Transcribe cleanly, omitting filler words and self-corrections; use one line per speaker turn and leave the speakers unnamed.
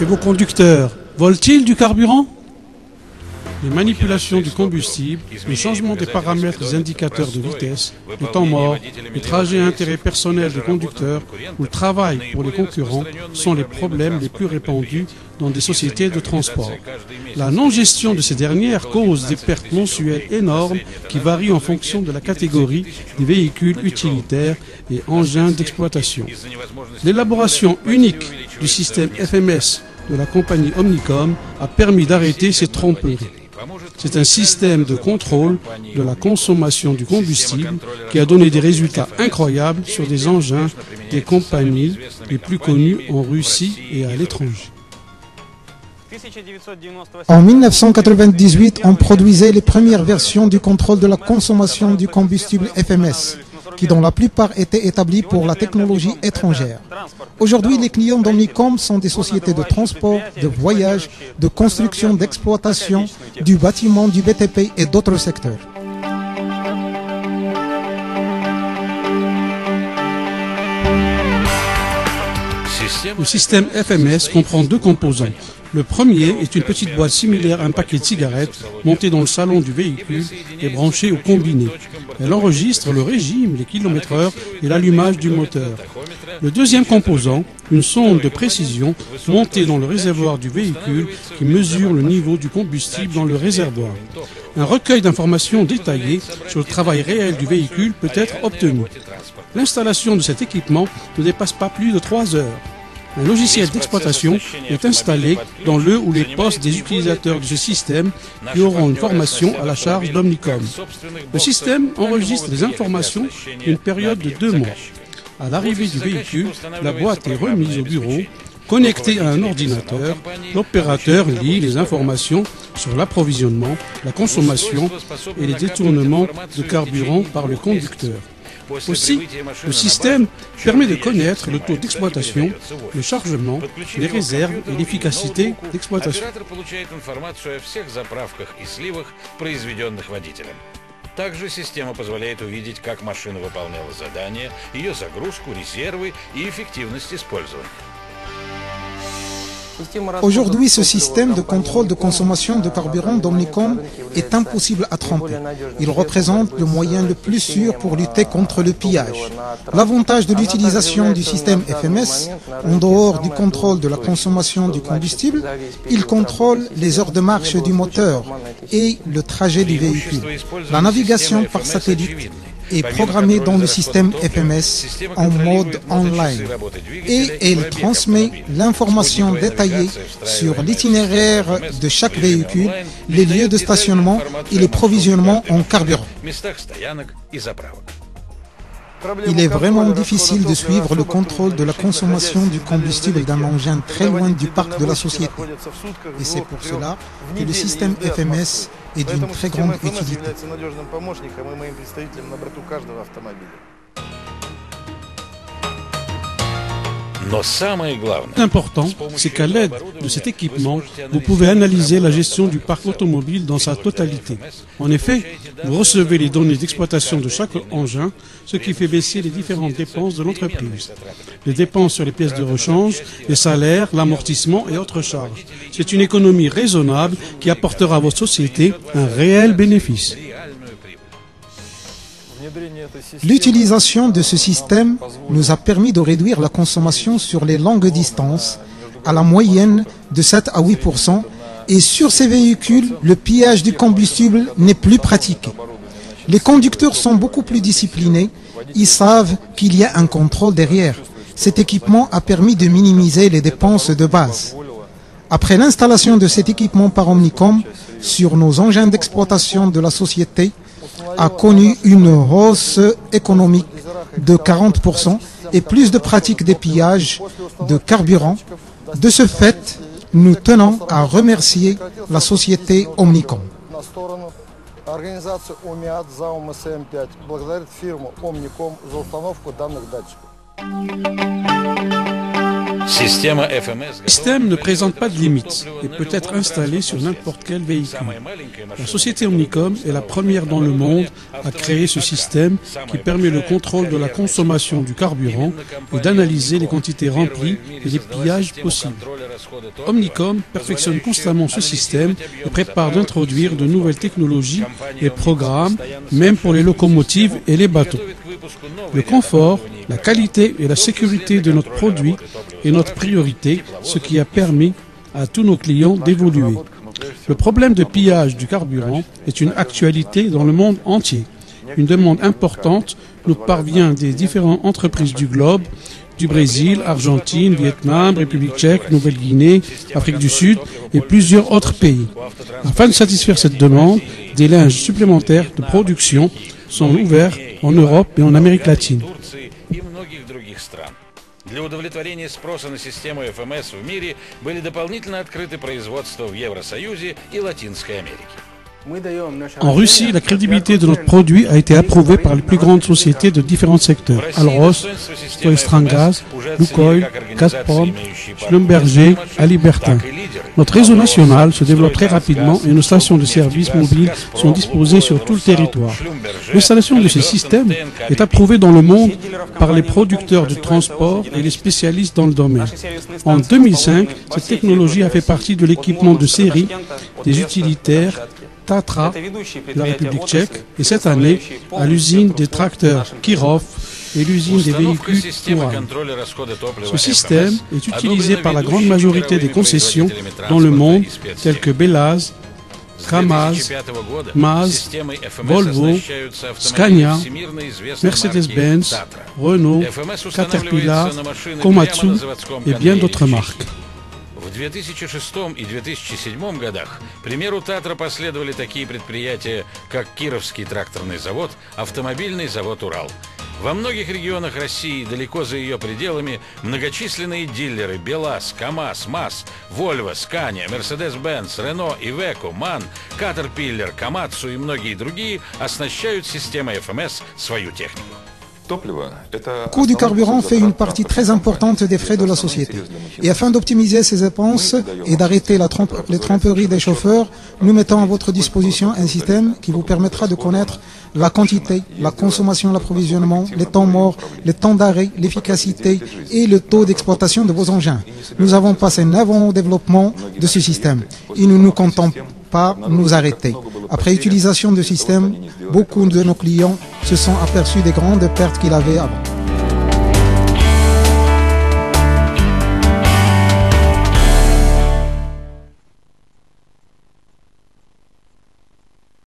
Et vos conducteurs volent-ils du carburant? Les manipulations du combustible, le changement des paramètres des indicateurs de vitesse, les temps morts, les trajets à intérêt personnel des conducteurs ou le travail pour les concurrents sont les problèmes les plus répandus dans des sociétés de transport. La non-gestion de ces dernières cause des pertes mensuelles énormes qui varient en fonction de la catégorie des véhicules utilitaires et engins d'exploitation. L'élaboration unique du système FMS de la compagnie Omnicom a permis d'arrêter ces tromperies. C'est un système de contrôle de la consommation du combustible qui a donné des résultats incroyables sur des engins des compagnies les plus connues en Russie et à l'étranger.
En 1998, on produisait les premières versions du contrôle de la consommation du combustible FMS, qui dans la plupart étaient établis pour la technologie étrangère. Aujourd'hui, les clients d'Omnicom sont des sociétés de transport, de voyage, de construction, d'exploitation, du bâtiment, du BTP et d'autres secteurs.
Le système FMS comprend deux composants. Le premier est une petite boîte similaire à un paquet de cigarettes montée dans le salon du véhicule et branchée au combiné. Elle enregistre le régime, les kilomètres-heure et l'allumage du moteur. Le deuxième composant, une sonde de précision montée dans le réservoir du véhicule qui mesure le niveau du combustible dans le réservoir. Un recueil d'informations détaillées sur le travail réel du véhicule peut être obtenu. L'installation de cet équipement ne dépasse pas plus de 3 heures. Un logiciel d'exploitation est installé dans le ou les postes des utilisateurs de ce système qui auront une formation à la charge d'Omnicom. Le système enregistre les informations d'une période de 2 mois. À l'arrivée du véhicule, la boîte est remise au bureau, connectée à un ordinateur. L'opérateur lit les informations sur l'approvisionnement, la consommation et les détournements de carburant par le conducteur. Aussi, le système permet de connaître le taux d'exploitation, le chargement, les réserves et l'efficacité d'exploitation.
Также система позволяет увидеть, как машина выполняла задание, ее загрузку, резервы и эффективность использования.
Aujourd'hui, ce système de contrôle de consommation de carburant d'Omnicom est impossible à tromper. Il représente le moyen le plus sûr pour lutter contre le pillage. L'avantage de l'utilisation du système FMS, en dehors du contrôle de la consommation du combustible, il contrôle les heures de marche du moteur et le trajet du véhicule. La navigation par satellite est programmée dans le système FMS en mode online et elle transmet l'information détaillée sur l'itinéraire de chaque véhicule, les lieux de stationnement et les provisionnements en carburant. Il est vraiment difficile de suivre le contrôle de la consommation du combustible d'un engin très loin du parc de la société. Et c'est pour cela que le système FMS est d'une très grande utilité.
L'important, c'est qu'à l'aide de cet équipement, vous pouvez analyser la gestion du parc automobile dans sa totalité. En effet, vous recevez les données d'exploitation de chaque engin, ce qui fait baisser les différentes dépenses de l'entreprise. Les dépenses sur les pièces de rechange, les salaires, l'amortissement et autres charges. C'est une économie raisonnable qui apportera à votre société un réel bénéfice.
L'utilisation de ce système nous a permis de réduire la consommation sur les longues distances à la moyenne de 7 à 8% et sur ces véhicules, le pillage du combustible n'est plus pratiqué. Les conducteurs sont beaucoup plus disciplinés, ils savent qu'il y a un contrôle derrière. Cet équipement a permis de minimiser les dépenses de base. Après l'installation de cet équipement par Omnicom sur nos engins d'exploitation de la société, a connu une hausse économique de 40% et plus de pratiques de pillage de carburant. De ce fait, nous tenons à remercier la société Omnicom.
Le système ne présente pas de limites et peut être installé sur n'importe quel véhicule. La société Omnicom est la première dans le monde à créer ce système qui permet le contrôle de la consommation du carburant et d'analyser les quantités remplies et les pillages possibles. Omnicom perfectionne constamment ce système et prépare d'introduire de nouvelles technologies et programmes, même pour les locomotives et les bateaux. Le confort, la qualité et la sécurité de notre produit est notre priorité, ce qui a permis à tous nos clients d'évoluer. Le problème de pillage du carburant est une actualité dans le monde entier. Une demande importante nous parvient des différentes entreprises du globe, du Brésil, Argentine, Vietnam, République tchèque, Nouvelle-Guinée, Afrique du Sud et plusieurs autres pays. Afin de satisfaire cette demande, des lignes supplémentaires de production sont ouverts en Europe et en Amérique latine.
Для удовлетворения спроса на систему ФМС в мире были дополнительно открыты производства в Евросоюзе и Латинской Америке.
En Russie, la crédibilité de notre produit a été approuvée par les plus grandes sociétés de différents secteurs. Alros, Stoistrangaz, Lukoil, Gazprom, Schlumberger, Halliburton. Notre réseau national se développe très rapidement et nos stations de service mobiles sont disposées sur tout le territoire. L'installation de ces systèmes est approuvée dans le monde par les producteurs de transport et les spécialistes dans le domaine. En 2005, cette technologie a fait partie de l'équipement de série des utilitaires Tatra de la République tchèque et cette année à l'usine des tracteurs Kirov et l'usine des véhicules Ural. Ce système est utilisé par la grande majorité des concessions dans le monde telles que Belaz, Kamaz, Maz, Volvo, Scania, Mercedes-Benz, Renault, Caterpillar, Komatsu et bien d'autres marques.
В 2006 и 2007 годах, к примеру Татра, последовали такие предприятия, как Кировский тракторный завод, автомобильный завод «Урал». Во многих регионах России, далеко за ее пределами, многочисленные дилеры БелАЗ, КамАЗ, МАЗ, Volvo, Scania, Mercedes-Benz, Renault, Iveco, MAN, Caterpillar, Komatsu и многие другие оснащают системой ФМС свою технику.
Le coût du carburant fait une partie très importante des frais de la société. Et afin d'optimiser ces dépenses et d'arrêter les tromperies des chauffeurs, nous mettons à votre disposition un système qui vous permettra de connaître la quantité, la consommation, l'approvisionnement, les temps morts, les temps d'arrêt, l'efficacité et le taux d'exploitation de vos engins. Nous avons passé 9 ans au développement de ce système et nous ne comptons pas nous arrêter. Après utilisation du système, beaucoup de nos clients se sont aperçus des grandes pertes qu'il avait avant.